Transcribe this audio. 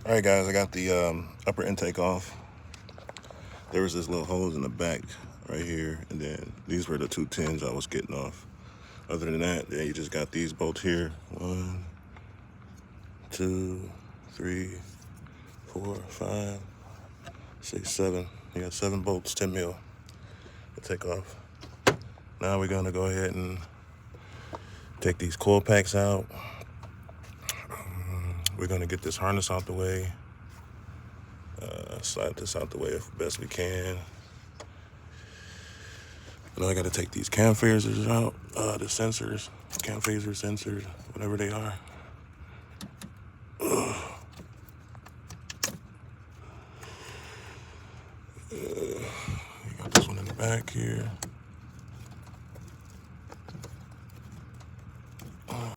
All right, guys, I got the upper intake off. There was this little hose in the back right here, and then these were the two tins I was getting off. Other than that, then you just got these bolts here. 1, 2, 3, 4, 5, 6, 7. You got 7 bolts, 10 mil to take off. Now we're gonna go ahead and take these coil packs out. We're gonna get this harness out the way. Slide this out the way as best we can. Now I gotta take these cam phasers out, the sensors, cam phaser sensors, whatever they are. You got this one in the back here.